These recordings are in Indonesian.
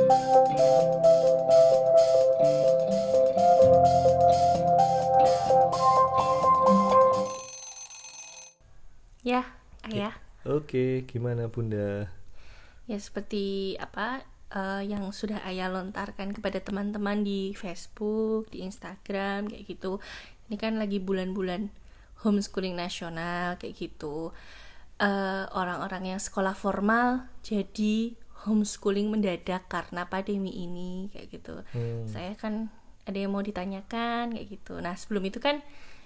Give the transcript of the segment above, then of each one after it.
Ya, ayah. Oke, gimana Bunda? Ya seperti apa yang sudah ayah lontarkan kepada teman-teman di Facebook, di Instagram kayak gitu. Ini kan lagi bulan-bulan homeschooling nasional kayak gitu. Orang-orang yang sekolah formal jadi homeschooling mendadak karena pandemi ini kayak gitu. Saya kan ada yang mau ditanyakan kayak gitu. Nah sebelum itu kan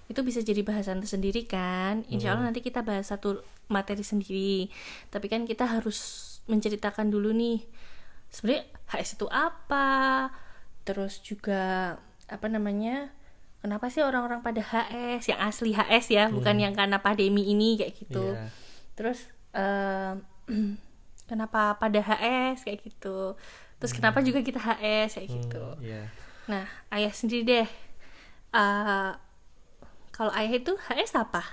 itu bisa jadi bahasan tersendiri kan. Insya Allah nanti kita bahas satu materi sendiri. Tapi kan kita harus menceritakan dulu nih sebenarnya HS itu apa, terus juga apa namanya, kenapa sih orang-orang pada HS yang asli HS ya, bukan yang karena pandemi ini kayak gitu. Iya. Terus kenapa pada HS kayak gitu, terus kenapa juga kita HS kayak gitu. Iya. Nah ayah sendiri deh, kalau ayah itu HS apa?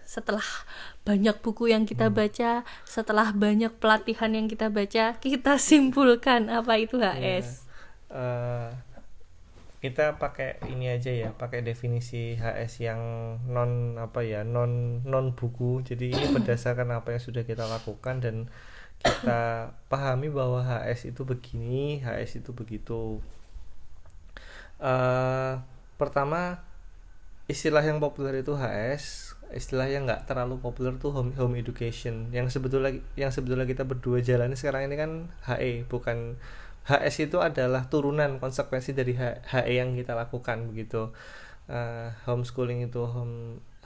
Setelah banyak buku yang kita baca, setelah banyak pelatihan yang kita baca, kita simpulkan apa itu HS. Eh, kita pakai ini aja ya, pakai definisi HS yang non buku. Jadi ini berdasarkan apa yang sudah kita lakukan dan kita pahami bahwa HS itu begini, HS itu begitu. Pertama, istilah yang populer itu HS, istilah yang nggak terlalu populer tuh home education. Yang sebetulnya kita berdua jalani sekarang ini kan HE, bukan HS. Itu adalah turunan konsekuensi dari HE yang kita lakukan begitu. Homeschooling itu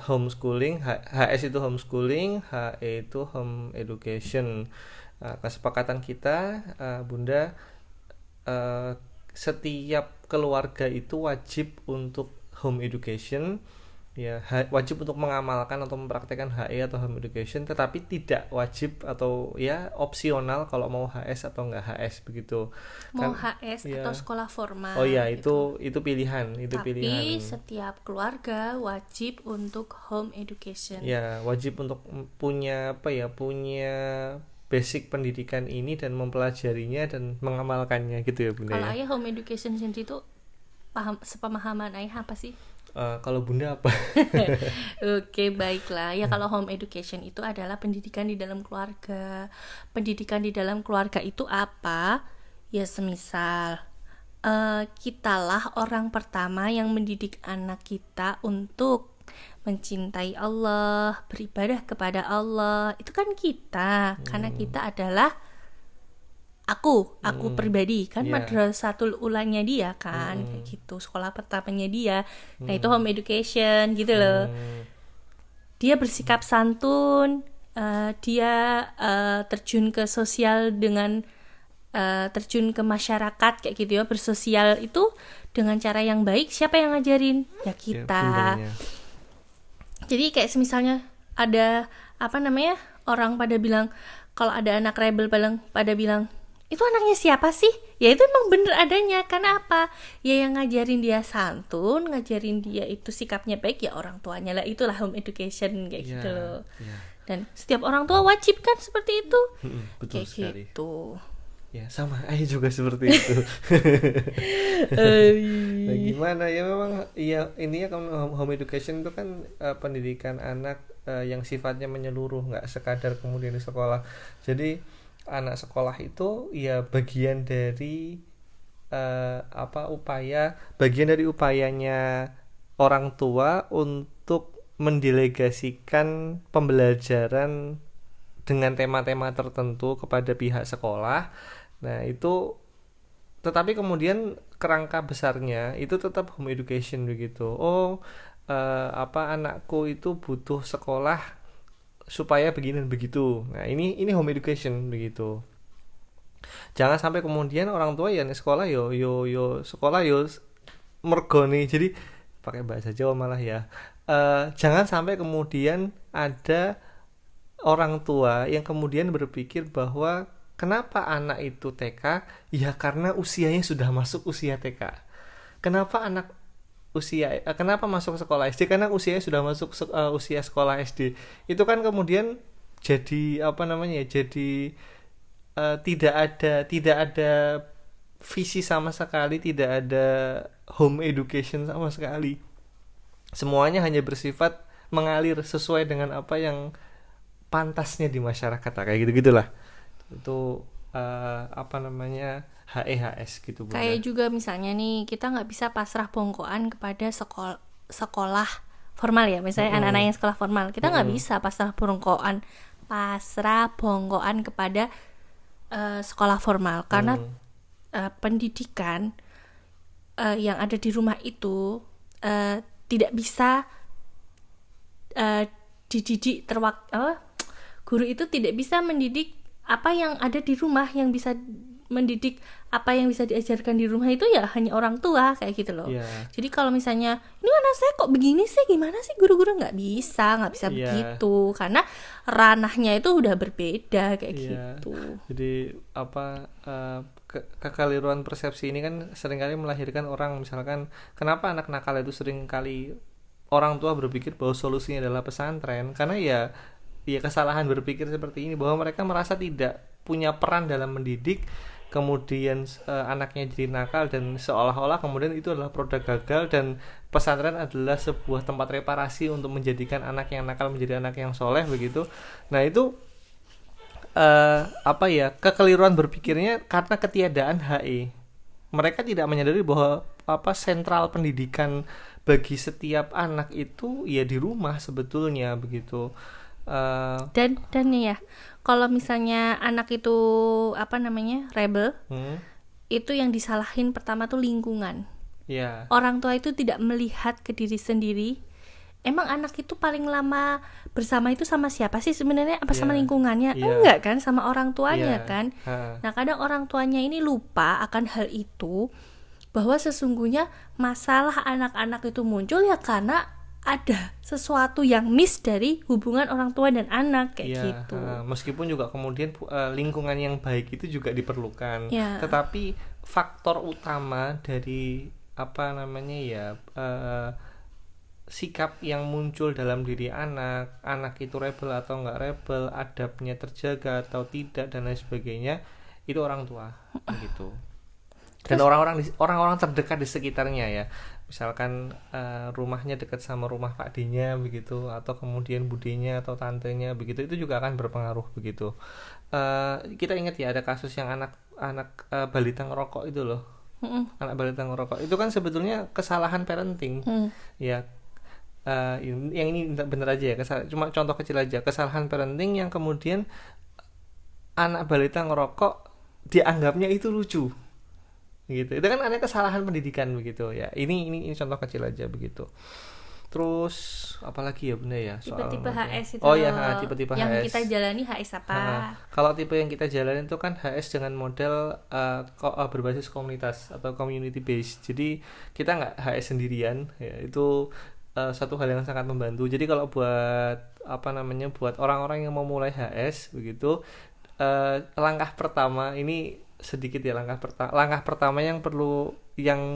homeschooling, HS itu homeschooling, HE itu home education. Kesepakatan kita, Bunda, setiap keluarga itu wajib untuk home education, ya wajib untuk mengamalkan atau mempraktekkan HE atau home education, tetapi tidak wajib atau ya opsional kalau mau HS atau enggak HS begitu. Mau Kan, HS ya. atau sekolah formal. Oh iya, gitu. itu pilihan, Tapi setiap keluarga wajib untuk home education. Ya, wajib untuk punya basic pendidikan ini dan mempelajarinya dan mengamalkannya gitu ya Bunda. Kalau Ya. ayah home education sendiri itu sepemahaman ayah apa sih? Kalau Bunda apa? Oke, baiklah. Ya kalau home education itu adalah pendidikan di dalam keluarga. Pendidikan di dalam keluarga itu apa? Ya semisal kitalah orang pertama yang mendidik anak kita untuk mencintai Allah, beribadah kepada Allah. Itu kan kita, karena kita adalah aku pribadi kan, Iya. madrasatul ulanya dia kan, kayak gitu, sekolah pertamanya dia. Nah itu home education gitu loh. Dia bersikap santun, dia terjun ke sosial dengan terjun ke masyarakat kayak gitu ya, bersosial itu dengan cara yang baik. Siapa yang ngajarin? Ya Ya, kita. Bundanya. Jadi kayak misalnya ada apa namanya, orang pada bilang, kalau ada anak rebel pada bilang itu anaknya siapa sih? Ya itu emang bener adanya. Karena apa? Ya yang ngajarin dia santun, ngajarin dia itu sikapnya baik ya orang tuanya lah. Itulah home education kayak Ya, gitu loh. ya. Dan setiap orang tua wajib kan seperti itu. Betul Kayak sekali. gitu. Ya, sama ayah juga seperti itu. Nah, gimana ya, memang ya intinya kan home education itu kan pendidikan anak yang sifatnya menyeluruh, nggak sekadar kemudian di sekolah. Jadi anak sekolah itu ya bagian dari bagian dari upayanya orang tua untuk mendelegasikan pembelajaran dengan tema-tema tertentu kepada pihak sekolah. Nah, itu tetapi kemudian kerangka besarnya itu tetap home education begitu. Anakku itu butuh sekolah supaya begini dan begitu. Nah, ini home education begitu. Jangan sampai kemudian orang tua ya nih sekolah sekolah mergoni. Jadi pakai bahasa Jawa malah ya. Jangan sampai kemudian ada orang tua yang kemudian berpikir bahwa kenapa anak itu TK? Ya karena usianya sudah masuk usia TK. Kenapa masuk sekolah SD? Karena usianya sudah masuk usia sekolah SD. Itu kan kemudian jadi jadi tidak ada visi sama sekali, tidak ada home education sama sekali. Semuanya hanya bersifat mengalir sesuai dengan apa yang pantasnya di masyarakat, kayak gitu-gitulah. Itu apa namanya, HEHS gitu, Bunda. Kayak juga misalnya nih, kita nggak bisa pasrah bongkoan kepada sekolah formal ya, misalnya anak-anak yang sekolah formal, kita nggak bisa pasrah bongkoan kepada sekolah formal, karena pendidikan yang ada di rumah itu tidak bisa dididik guru itu tidak bisa mendidik apa yang ada di rumah. Yang bisa mendidik apa yang bisa diajarkan di rumah itu ya hanya orang tua, kayak gitu loh. Jadi kalau misalnya ini anak saya kok begini sih, gimana sih, guru-guru nggak bisa begitu, karena ranahnya itu udah berbeda, kayak gitu. Jadi apa, kekeliruan persepsi ini kan seringkali melahirkan orang, misalkan kenapa anak nakal itu seringkali orang tua berpikir bahwa solusinya adalah pesantren, karena ya kesalahan berpikir seperti ini, bahwa mereka merasa tidak punya peran dalam mendidik, kemudian anaknya jadi nakal, dan seolah-olah kemudian itu adalah produk gagal, dan pesantren adalah sebuah tempat reparasi untuk menjadikan anak yang nakal menjadi anak yang soleh, begitu. Nah itu kekeliruan berpikirnya karena ketiadaan HE. Mereka tidak menyadari bahwa sentral pendidikan bagi setiap anak itu ya di rumah sebetulnya, begitu. Dan ya, kalau misalnya anak itu rebel, itu yang disalahin pertama tuh lingkungan. Orang tua itu tidak melihat ke diri sendiri. Emang anak itu paling lama bersama itu sama siapa sih sebenarnya? Apa sama lingkungannya? Enggak kan, sama orang tuanya kan. Nah kadang orang tuanya ini lupa akan hal itu, bahwa sesungguhnya masalah anak-anak itu muncul ya karena ada sesuatu yang miss dari hubungan orang tua dan anak, kayak gitu. Meskipun juga kemudian lingkungan yang baik itu juga diperlukan, tetapi faktor utama dari sikap yang muncul dalam diri anak itu rebel atau enggak rebel, adabnya terjaga atau tidak dan lain sebagainya, itu orang tua, gitu. Dan orang-orang terdekat di sekitarnya ya, misalkan rumahnya dekat sama rumah Pak D-nya begitu, atau kemudian budenya atau tantenya begitu, itu juga akan berpengaruh, begitu. Kita ingat ya, ada kasus yang anak balita ngerokok itu loh. Anak balita ngerokok itu kan sebetulnya kesalahan parenting. Yang ini bener aja ya, cuma contoh kecil aja, kesalahan parenting yang kemudian anak balita ngerokok dianggapnya itu lucu, gitu. Itu kan ada kesalahan pendidikan, begitu ya. Ini contoh kecil aja, begitu. Terus apalagi ya Bunda ya, soal tipe-tipe HS itu. Tipe-tipe yang HS. kita jalani HS apa? Kalau tipe yang kita jalani itu kan HS dengan model berbasis komunitas atau community based. Jadi kita nggak HS sendirian ya, itu satu hal yang sangat membantu. Jadi kalau buat buat orang-orang yang mau mulai HS begitu, langkah pertama ini sedikit ya, langkah pertama yang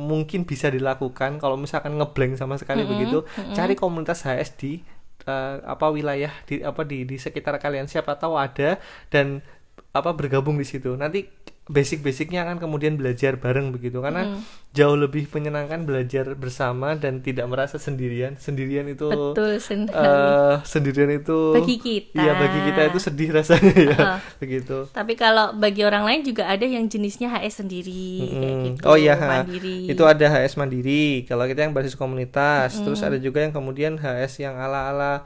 mungkin bisa dilakukan kalau misalkan ngeblank sama sekali begitu, cari komunitas HS di wilayah di sekitar kalian, siapa tahu ada, dan bergabung di situ. Nanti basic-basicnya akan kemudian belajar bareng, begitu, karena jauh lebih menyenangkan belajar bersama dan tidak merasa sendirian itu. Betul, sendirian itu bagi kita. Iya, bagi kita itu sedih rasanya ya. Begitu. Tapi kalau bagi orang lain juga ada yang jenisnya HS sendiri, kayak gitu. Mandiri. Itu ada HS mandiri kalau kita yang basis komunitas. Terus ada juga yang kemudian HS yang ala-ala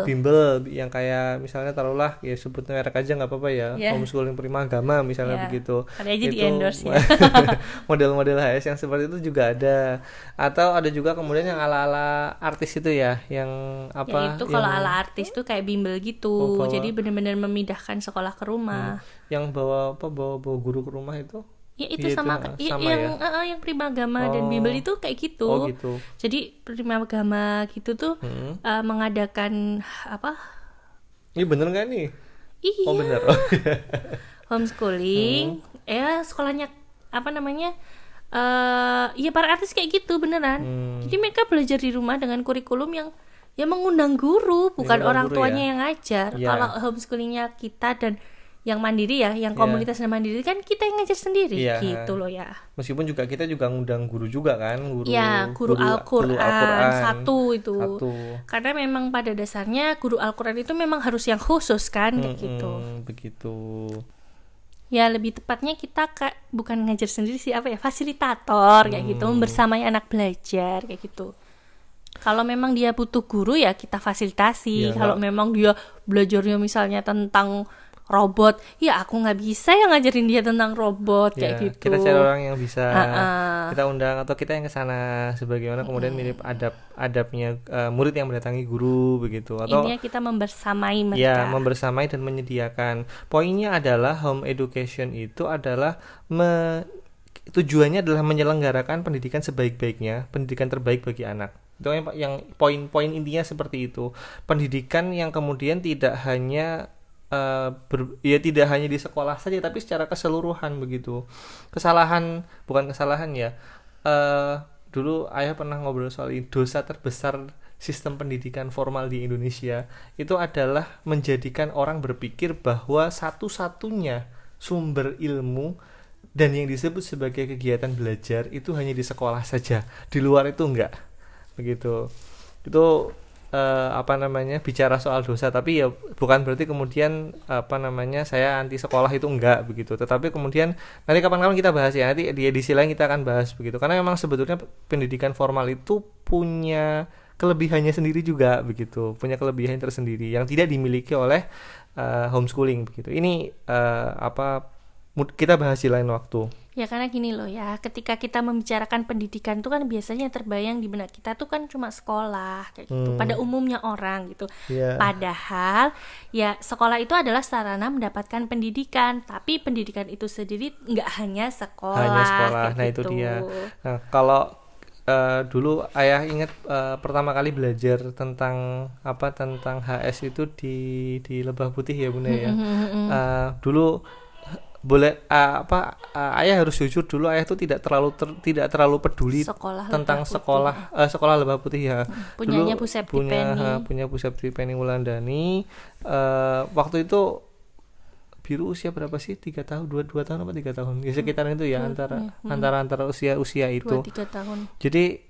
bimbel yang kayak misalnya taruhlah ya, sebutnya merek aja nggak apa-apa ya, homeschooling prima agama misalnya, begitu. Ada aja di endorse ya. Model-model HS yang seperti itu juga ada. Atau ada juga kemudian yang ala-ala artis itu ya, yang itu kalau ala artis tuh kayak bimbel gitu. Jadi benar-benar memindahkan sekolah ke rumah. Yang bawa guru ke rumah itu. Ya itu sama yang Primagama dan bimbel itu kayak gitu. Gitu. Jadi Primagama gitu tuh mengadakan Ini bener nggak nih? Iya. Bener. Homeschooling. Sekolahnya para artis kayak gitu beneran. Jadi mereka belajar di rumah dengan kurikulum yang mengundang guru, bukan orang tuanya yang ngajar. Kalau homeschoolingnya kita dan yang mandiri ya, yang komunitas dan mandiri kan kita yang ngajar sendiri Iya. gitu loh ya. Meskipun juga kita juga ngundang guru juga kan, guru Ya, guru Al-Quran satu itu. Satu. Karena memang pada dasarnya guru Al-Quran itu memang harus yang khusus kan kayak gitu. Begitu. Ya lebih tepatnya kita bukan ngajar sendiri sih, apa ya, fasilitator kayak gitu, membersamai anak belajar kayak gitu. Kalau memang dia butuh guru ya kita fasilitasi. Kalau memang dia belajarnya misalnya tentang robot, ya aku nggak bisa yang ngajarin dia tentang robot kayak gitu. Kita cari orang yang bisa kita undang atau kita yang kesana sebagaimana kemudian mirip adabnya murid yang mendatangi guru begitu. Atau intinya kita membersamai mereka. Ya, membersamai dan menyediakan. Poinnya adalah home education itu adalah tujuannya adalah menyelenggarakan pendidikan sebaik-baiknya, pendidikan terbaik bagi anak. Itu yang poin-poin intinya seperti itu. Pendidikan yang kemudian tidak hanya tidak hanya di sekolah saja tapi secara keseluruhan begitu. Bukan kesalahan ya. Dulu ayah pernah ngobrol soal dosa terbesar sistem pendidikan formal di Indonesia itu adalah menjadikan orang berpikir bahwa satu-satunya sumber ilmu dan yang disebut sebagai kegiatan belajar itu hanya di sekolah saja, di luar itu enggak begitu. Itu bicara soal dosa, tapi ya bukan berarti kemudian saya anti sekolah itu enggak begitu, tetapi kemudian nanti kapan-kapan kita bahas ya, nanti di edisi lain kita akan bahas begitu, karena memang sebetulnya pendidikan formal itu punya kelebihannya sendiri juga begitu, punya kelebihan tersendiri yang tidak dimiliki oleh homeschooling begitu. Ini kita bahas di lain waktu. Ya karena gini loh ya, ketika kita membicarakan pendidikan itu kan biasanya terbayang di benak kita tuh kan cuma sekolah kayak gitu, pada umumnya orang gitu. Padahal ya sekolah itu adalah sarana mendapatkan pendidikan, tapi pendidikan itu sendiri nggak hanya sekolah. Nah gitu. Itu dia. Nah kalau dulu ayah ingat pertama kali belajar tentang HS itu di Lebah Putih ya Bunda ya. Dulu boleh ayah harus jujur dulu, ayah tuh tidak terlalu peduli tentang sekolah Lebah Putih ya. Punyanya Bu Septi Penny. Punya Bu Septi Penny Wulandani. Waktu itu Biru usia berapa sih? 3 tahun, 2 tahun apa 3 tahun? Ya sekitaran itu ya, antara usia itu. 2-3 tahun. Jadi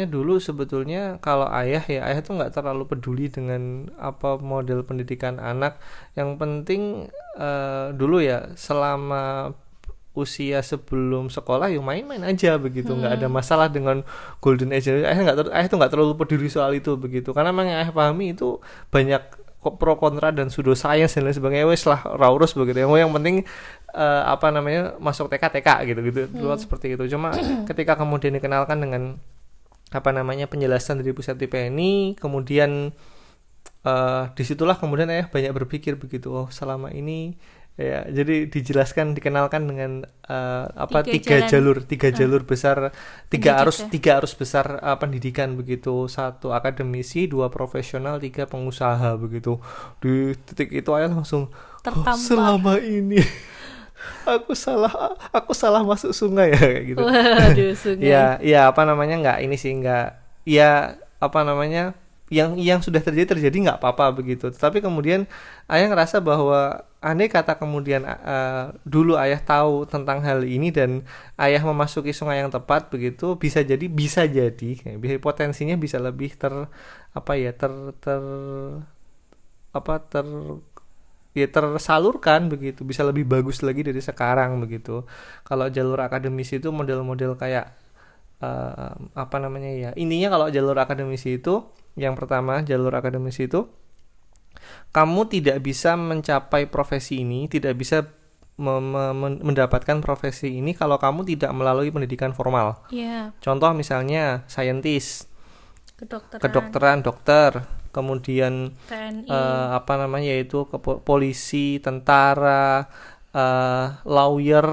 dulu sebetulnya kalau ayah tuh nggak terlalu peduli dengan apa model pendidikan anak. Yang penting dulu ya selama usia sebelum sekolah ya main-main aja begitu, nggak ada masalah dengan golden age. Ayah tuh nggak terlalu peduli soal itu begitu, karena memang yang ayah pahami itu banyak pro kontra dan pseudoscience dan lain sebagainya, wes lah raurus begitu. Yang penting masuk TK gitu dulu seperti itu. Cuma ketika kemudian dikenalkan dengan penjelasan dari Bu Septi Penny, kemudian disitulah kemudian ayah banyak berpikir begitu, selama ini ya, jadi dikenalkan dengan tiga jalur besar, tiga arus besar pendidikan begitu. 1 akademisi, 2 profesional, 3 pengusaha begitu. Di titik itu ayah langsung selama ini aku salah masuk sungai ya kayak gitu. Waduh, sungai. Yang sudah terjadi nggak apa-apa begitu. Tetapi kemudian ayah ngerasa bahwa andai kata kemudian dulu ayah tahu tentang hal ini dan ayah memasuki sungai yang tepat begitu, bisa jadi potensinya bisa lebih tersalurkan begitu, bisa lebih bagus lagi dari sekarang begitu. Kalau jalur akademisi itu model-model kayak intinya kalau jalur akademisi itu, yang pertama jalur akademisi itu kamu tidak bisa mencapai profesi ini, tidak bisa mendapatkan profesi ini kalau kamu tidak melalui pendidikan formal. Contoh misalnya saintis, kedokteran, dokter, kemudian yaitu polisi, tentara, lawyer,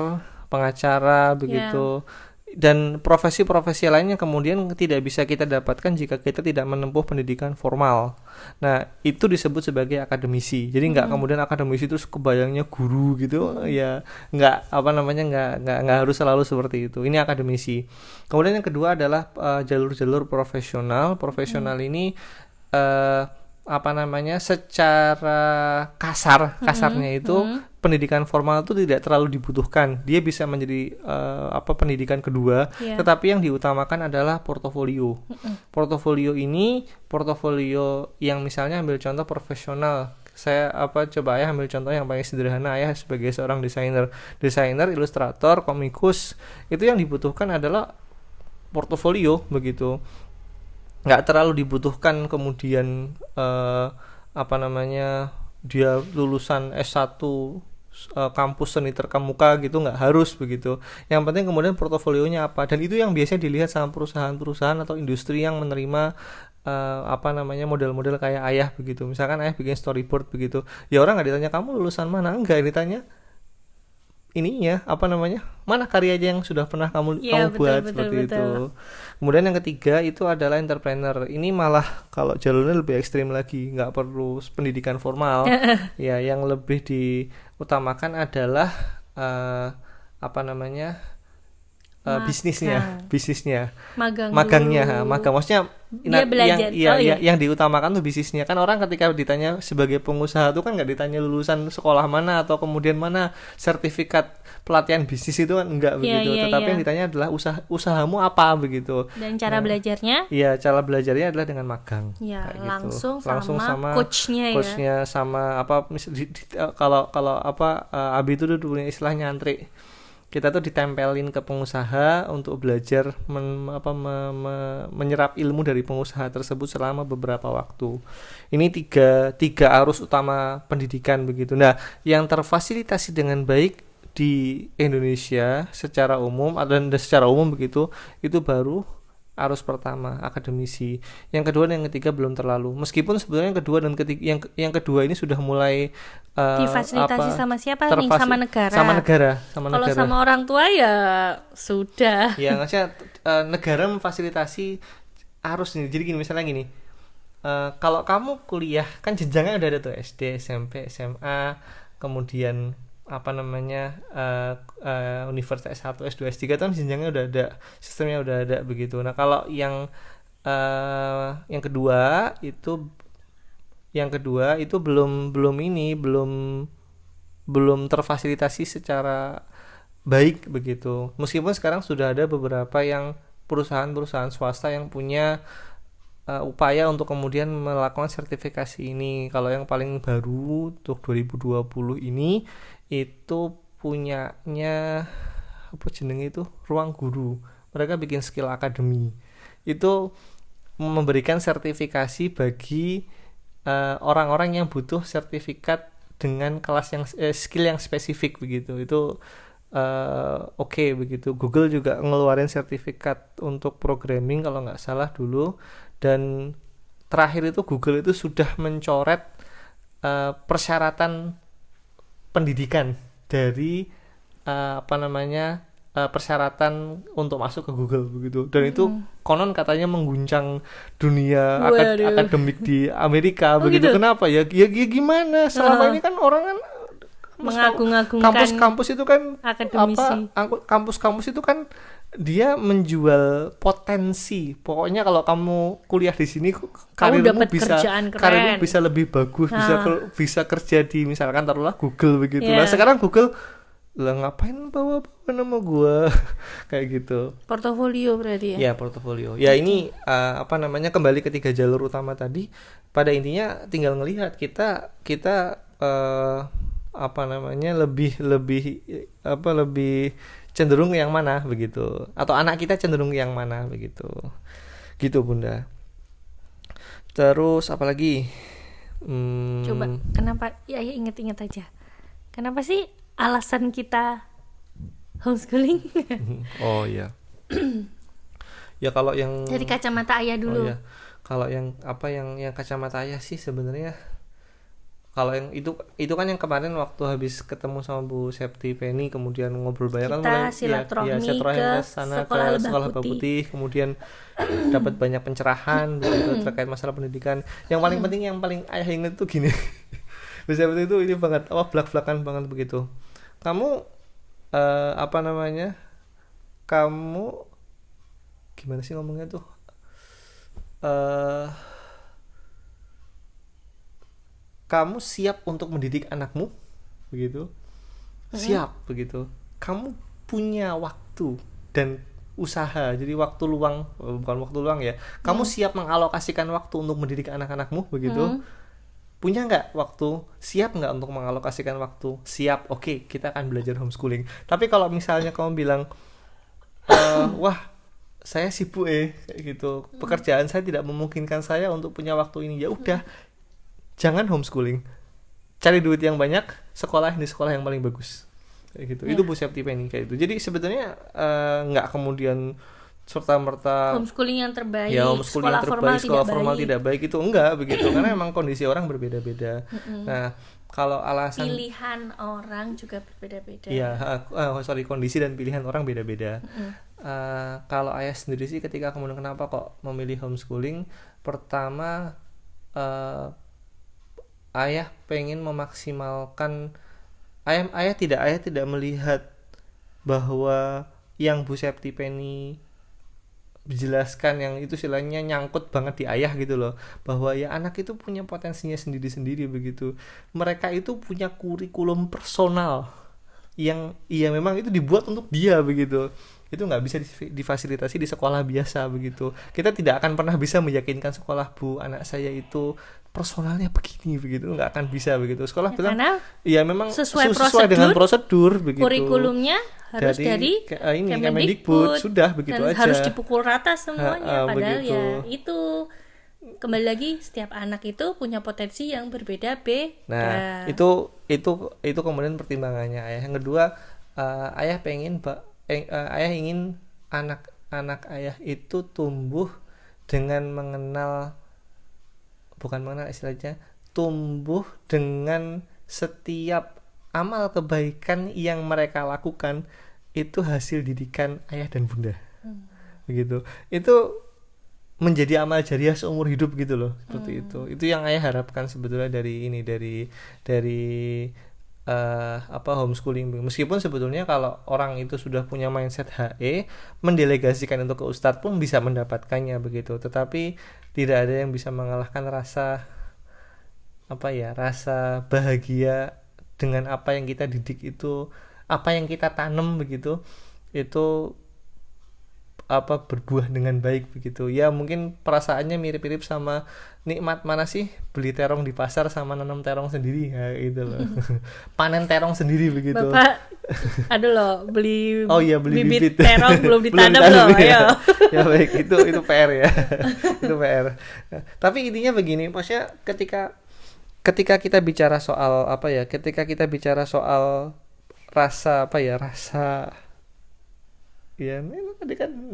pengacara begitu. Dan profesi-profesi lainnya kemudian tidak bisa kita dapatkan jika kita tidak menempuh pendidikan formal. Nah, itu disebut sebagai akademisi. Jadi nggak kemudian akademisi itu kebayangnya guru gitu, ya nggak harus selalu seperti itu. Ini akademisi. Kemudian yang kedua adalah jalur-jalur profesional. Profesional ini apa namanya, secara kasarnya itu pendidikan formal itu tidak terlalu dibutuhkan. Dia bisa menjadi pendidikan kedua, tetapi yang diutamakan adalah portofolio. Portofolio ini portofolio yang misalnya ambil contoh profesional. Saya coba Ayah ambil contoh yang paling sederhana. Ayah sebagai seorang desainer, ilustrator, komikus, itu yang dibutuhkan adalah portofolio begitu. Nggak terlalu dibutuhkan kemudian dia lulusan S1 kampus seni terkemuka gitu, nggak harus begitu. Yang penting kemudian portofolionya apa, dan itu yang biasanya dilihat sama perusahaan-perusahaan atau industri yang menerima model-model kayak Ayah begitu. Misalkan Ayah bikin storyboard begitu, ya orang nggak ditanya kamu lulusan mana, enggak, ditanya ininya mana karyanya yang sudah pernah kamu buat, seperti itu. Kemudian yang ketiga itu adalah entrepreneur. Ini malah kalau jalurnya lebih ekstrim lagi, nggak perlu pendidikan formal. Ya, yang lebih diutamakan adalah bisnisnya, magangnya, maksudnya dia belajar. Yang diutamakan tuh bisnisnya. Kan orang ketika ditanya sebagai pengusaha tuh kan nggak ditanya lulusan sekolah mana atau kemudian mana sertifikat pelatihan bisnis, itu kan enggak begitu. Tetapi yang ditanya adalah usahamu apa begitu. Dan cara belajarnya? Iya, cara belajarnya adalah dengan magang. Ya, langsung gitu. sama coachnya sama kalau Abi itu dulu punya istilah nyantri. Kita tuh ditempelin ke pengusaha untuk belajar menyerap ilmu dari pengusaha tersebut selama beberapa waktu. Ini tiga arus utama pendidikan begitu. Nah, yang terfasilitasi dengan baik di Indonesia secara umum begitu, itu baru arus pertama, akademisi. Yang kedua dan yang ketiga belum terlalu. Meskipun sebenarnya yang kedua dan ketiga, yang kedua ini sudah mulai difasilitasi sama siapa nih? Sama negara. Kalau sama orang tua ya sudah. Ya, maksudnya negara memfasilitasi arus ini. Jadi misalnya gini. Kalau kamu kuliah kan jenjangnya udah ada tuh, SD, SMP, SMA, kemudian universitas S1, S2, S3 kan jenjangnya udah ada, sistemnya udah ada begitu. Nah, kalau yang kedua itu belum terfasilitasi secara baik begitu. Meskipun sekarang sudah ada beberapa yang perusahaan swasta yang punya upaya untuk kemudian melakukan sertifikasi ini. Kalau yang paling baru untuk 2020 ini itu punyanya Ruang Guru. Mereka bikin skill academy. Itu memberikan sertifikasi bagi orang-orang yang butuh sertifikat dengan kelas yang skill yang spesifik begitu. Itu oke begitu. Google juga ngeluarin sertifikat untuk programming kalau nggak salah dulu. Dan terakhir itu Google itu sudah mencoret persyaratan pendidikan dari persyaratan untuk masuk ke Google begitu. Dan itu konon katanya mengguncang dunia akademik di Amerika begitu. Kenapa ya? Ya gimana? Selama ini kan orang kan mengagung-agungkan kampus itu kan akademisi. Kampus itu kan dia menjual potensi. Pokoknya kalau kamu kuliah di sini karirmu bisa lebih bagus, bisa kerja di misalkan taruhlah Google begitu. Nah, sekarang Google ngapain bawa nama gua kayak gitu. Portofolio berarti ya. Ya, portofolio. Ya, ini kembali ke 3 jalur utama tadi. Pada intinya tinggal ngelihat kita lebih cenderung yang mana begitu, atau anak kita cenderung yang mana begitu, gitu Bunda. Terus apalagi coba kenapa ya inget-inget aja, kenapa sih alasan kita homeschooling? Oh iya. Ya kalau yang dari kacamata Ayah dulu. Oh, iya. Kalau yang kacamata Ayah sih sebenarnya, kalau yang itu kan yang kemarin waktu habis ketemu sama Bu Septi Penny, kemudian ngobrol banyak kan, kita silaturahmi ke sana ke sekolah Lebah Putih, kemudian dapat banyak pencerahan begitu terkait masalah pendidikan. Yang paling penting, yang paling Ayah ingat tuh gini. Bu Septi itu ini banget, belak-belakan banget begitu. Kamu kamu gimana sih ngomongnya tuh? kamu siap untuk mendidik anakmu begitu, siap begitu, kamu punya waktu dan usaha, jadi waktu luang, bukan waktu luang ya, kamu siap mengalokasikan waktu untuk mendidik anak-anakmu begitu, punya nggak waktu, siap nggak untuk mengalokasikan waktu, siap, oke, kita akan belajar homeschooling. Tapi kalau misalnya kamu bilang wah saya sibuk kayak gitu, pekerjaan saya tidak memungkinkan saya untuk punya waktu ini, ya udah jangan homeschooling, cari duit yang banyak, sekolah di sekolah yang paling bagus kayak gitu. Itu Bu Septi Penny kayak gitu. Jadi sebetulnya nggak kemudian serta merta homeschooling yang terbaik, ya homeschooling yang terbaik, sekolah formal tidak baik, itu enggak begitu. Karena memang kondisi orang berbeda-beda. Nah kalau alasan pilihan orang juga berbeda-beda. Iya, kondisi dan pilihan orang beda-beda. Kalau ayah sendiri sih, ketika kemudian kenapa kok memilih homeschooling, pertama ayah pengen memaksimalkan, ayah tidak melihat bahwa yang Bu Septi Penny dijelaskan yang itu istilahnya nyangkut banget di ayah gitu loh, bahwa ya anak itu punya potensinya sendiri-sendiri begitu. Mereka itu punya kurikulum personal yang iya memang itu dibuat untuk dia begitu. Itu nggak bisa difasilitasi di sekolah biasa begitu. Kita tidak akan pernah bisa meyakinkan sekolah, Bu, anak saya itu personalnya begini begitu, nggak akan bisa begitu. Sekolah bilang iya memang sesuai dengan prosedur begitu. Kurikulumnya harus dari Kemendikbud, sudah begitu dan aja. Harus dipukul rata semuanya, padahal begitu. Ya itu kembali lagi setiap anak itu punya potensi yang berbeda-beda. Nah, itu kemudian pertimbangannya ayah. Yang kedua, ayah ayah ingin anak-anak ayah itu tumbuh dengan istilahnya tumbuh dengan setiap amal kebaikan yang mereka lakukan itu hasil didikan ayah dan bunda. Begitu. Itu menjadi amal jariah seumur hidup gitu loh, seperti itu. Itu yang ayah harapkan sebetulnya dari homeschooling. Meskipun sebetulnya kalau orang itu sudah punya mindset HE, mendelegasikan untuk ke ustadz pun bisa mendapatkannya begitu. Tetapi tidak ada yang bisa mengalahkan rasa bahagia dengan apa yang kita didik itu, apa yang kita tanam begitu, itu berbuah dengan baik begitu. Ya mungkin perasaannya mirip-mirip sama nikmat mana sih beli terong di pasar sama nanam terong sendiri ya gitu loh. Panen terong sendiri begitu. Bapak aduh loh beli bibit terong belum ditanam loh ya. Ya baik, itu PR ya. Itu PR. Tapi intinya begini, maksudnya ketika kita bicara soal rasa ya memang tadi kan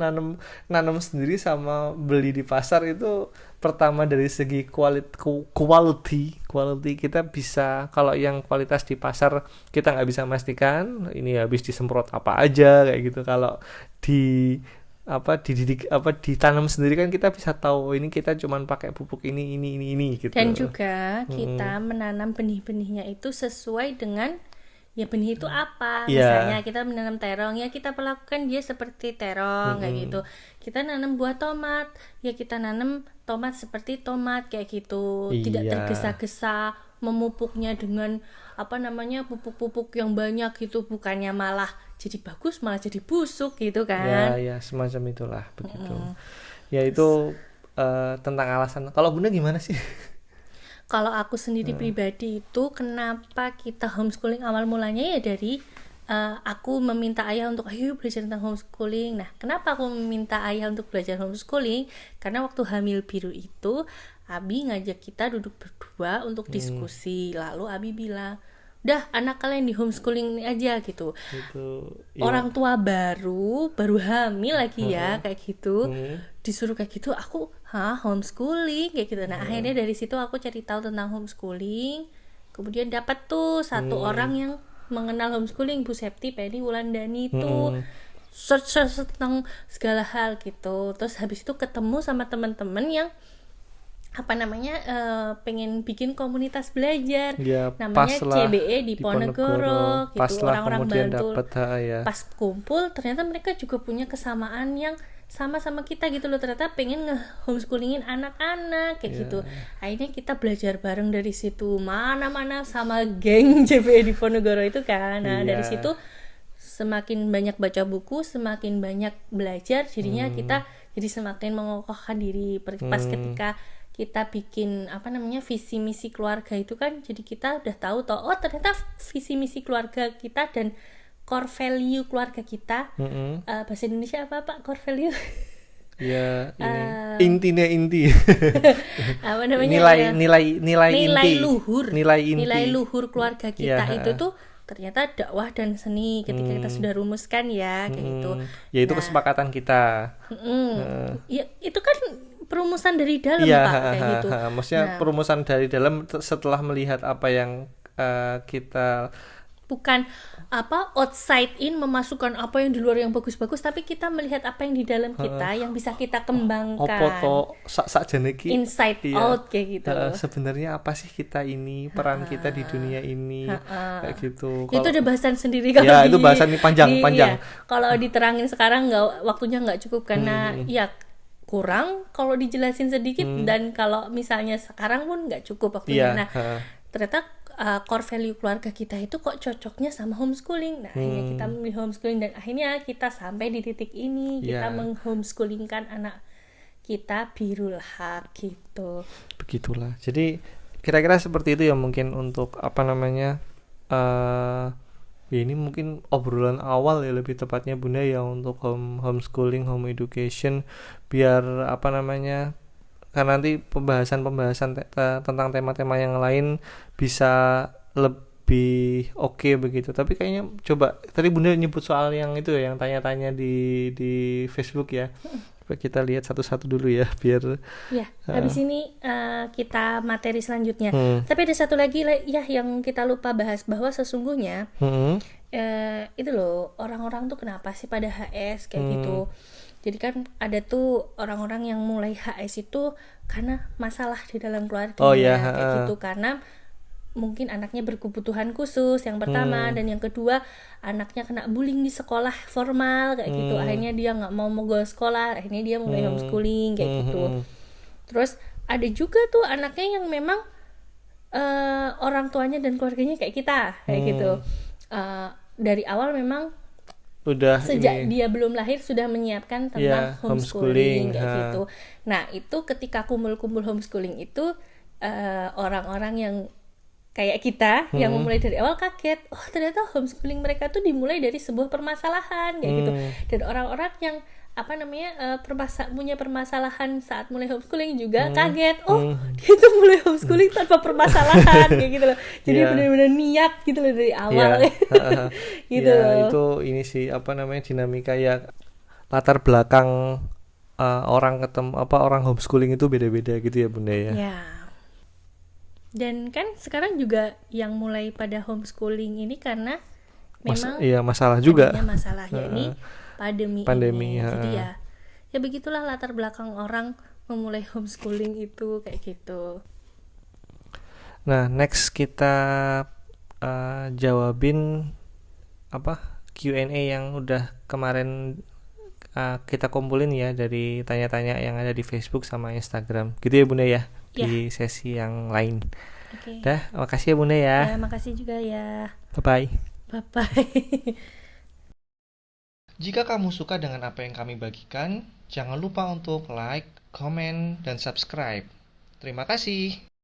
nanam sendiri sama beli di pasar itu, pertama dari segi quality kita bisa, kalau yang kualitas di pasar kita nggak bisa memastikan ini habis disemprot apa aja kayak gitu. Kalau ditanam sendiri kan kita bisa tahu ini kita cuman pakai pupuk ini gitu. Dan juga kita menanam benih-benihnya itu sesuai dengan ya benih itu apa. Misalnya kita menanam terong, ya kita perlakukan dia seperti terong kayak gitu. Kita nanam buah tomat, ya kita nanam tomat seperti tomat kayak gitu. Tidak tergesa-gesa memupuknya dengan pupuk-pupuk yang banyak gitu, bukannya malah jadi bagus malah jadi busuk gitu kan. Ya semacam itulah begitu. Ya itu tentang alasan. Kalau Bunda gimana sih? Kalau aku sendiri pribadi itu kenapa kita homeschooling awal mulanya ya dari aku meminta ayah untuk ayo belajar tentang homeschooling. Nah, kenapa aku meminta ayah untuk belajar homeschooling? Karena waktu hamil biru itu Abi ngajak kita duduk berdua untuk diskusi. Lalu Abi bilang, "Udah, anak kalian di homeschooling ini aja gitu." Orang tua baru hamil lagi ya kayak gitu. Disuruh kayak gitu, aku homeschooling kayak gitu. Nah akhirnya dari situ aku cari tahu tentang homeschooling, kemudian dapat tuh satu orang yang mengenal homeschooling, Bu Septi Penny Wulandani itu search tentang segala hal gitu. Terus habis itu ketemu sama teman-teman yang pengen bikin komunitas belajar namanya CBE di Ponegoro gitu. Orang-orang bantu pas kumpul ternyata mereka juga punya kesamaan yang sama kita gitu loh, ternyata pengen nge-homeschoolingin anak-anak kayak gitu. Akhirnya kita belajar bareng dari situ, mana-mana sama geng JPE Diponegoro itu kan. Nah dari situ semakin banyak baca buku, semakin banyak belajar, jadinya kita jadi semakin mengokohkan diri. Pas ketika kita bikin visi misi keluarga itu kan, jadi kita udah tahu toh, oh ternyata visi misi keluarga kita dan core value keluarga kita, bahasa Indonesia apa Pak core value? Ya ini inti apa namanya, nilai luhur keluarga kita itu tuh ternyata dakwah dan seni. Ketika kita sudah rumuskan ya kayak gitu, yaitu kesepakatan kita. Ya itu kan perumusan dari dalam Pak kayak gitu. Maksudnya perumusan dari dalam setelah melihat apa yang kita, bukan outside in, memasukkan apa yang di luar yang bagus-bagus, tapi kita melihat apa yang di dalam kita yang bisa kita kembangkan. Opo to sakjane iki inside out kayak gitu. Sebenarnya apa sih kita ini, peran kita di dunia ini, kayak gitu. Itu ada bahasan sendiri kalau ya, itu bahasan ini panjang. Iya. Kalau diterangin sekarang waktunya nggak cukup karena ya kurang kalau dijelasin sedikit, dan kalau misalnya sekarang pun nggak cukup waktunya. Ternyata core value keluarga kita itu kok cocoknya sama homeschooling. Nah akhirnya kita memilih homeschooling, dan akhirnya kita sampai di titik ini, kita menghomeschoolingkan anak kita birul haq gitu. Begitulah. Jadi kira-kira seperti itu ya mungkin untuk ya ini mungkin obrolan awal ya, lebih tepatnya Bunda ya, untuk homeschooling, home education, biar karena nanti pembahasan tentang tema-tema yang lain bisa lebih oke begitu. Tapi kayaknya coba tadi Bunda nyebut soal yang itu ya, yang tanya-tanya di Facebook ya. Coba kita lihat satu-satu dulu ya, biar habis ini kita materi selanjutnya. Tapi ada satu lagi ya yang kita lupa bahas, bahwa sesungguhnya itu loh, orang-orang tuh kenapa sih pada HS kayak gitu. Jadi kan ada tuh orang-orang yang mulai HS itu karena masalah di dalam keluarganya kayak gitu, karena mungkin anaknya berkebutuhan khusus yang pertama, dan yang kedua anaknya kena bullying di sekolah formal kayak gitu. Akhirnya dia nggak mau mogol sekolah, akhirnya dia mulai homeschooling kayak gitu. Terus ada juga tuh anaknya yang memang orang tuanya dan keluarganya kayak kita kayak gitu, dari awal memang udah sejak dia belum lahir sudah menyiapkan tentang homeschooling kayak gitu. Nah itu ketika kumpul-kumpul homeschooling itu orang-orang yang kayak kita yang memulai dari awal kaget, oh ternyata homeschooling mereka tuh dimulai dari sebuah permasalahan kayak gitu. Dan orang-orang yang punya permasalahan saat mulai homeschooling juga kaget, oh dia tuh mulai homeschooling tanpa permasalahan kayak gitu loh. Jadi benar-benar niat gitu loh dari awal. Gitu loh. Itu ini sih dinamika ya, latar belakang orang homeschooling itu beda-beda gitu ya Bunda ya. Dan kan sekarang juga yang mulai pada homeschooling ini karena memang masalah juga. Masalah ya ini pandemi ini. Jadi ya begitulah latar belakang orang memulai homeschooling itu kayak gitu. Nah, next kita jawabin Q&A yang udah kemarin kita kumpulin ya dari tanya-tanya yang ada di Facebook sama Instagram. Gitu ya Bunda ya, di sesi yang lain. Dah, makasih ya Bunda ya. Ya, makasih juga ya. Bye-bye. Bye-bye. Jika kamu suka dengan apa yang kami bagikan, jangan lupa untuk like, comment, dan subscribe. Terima kasih.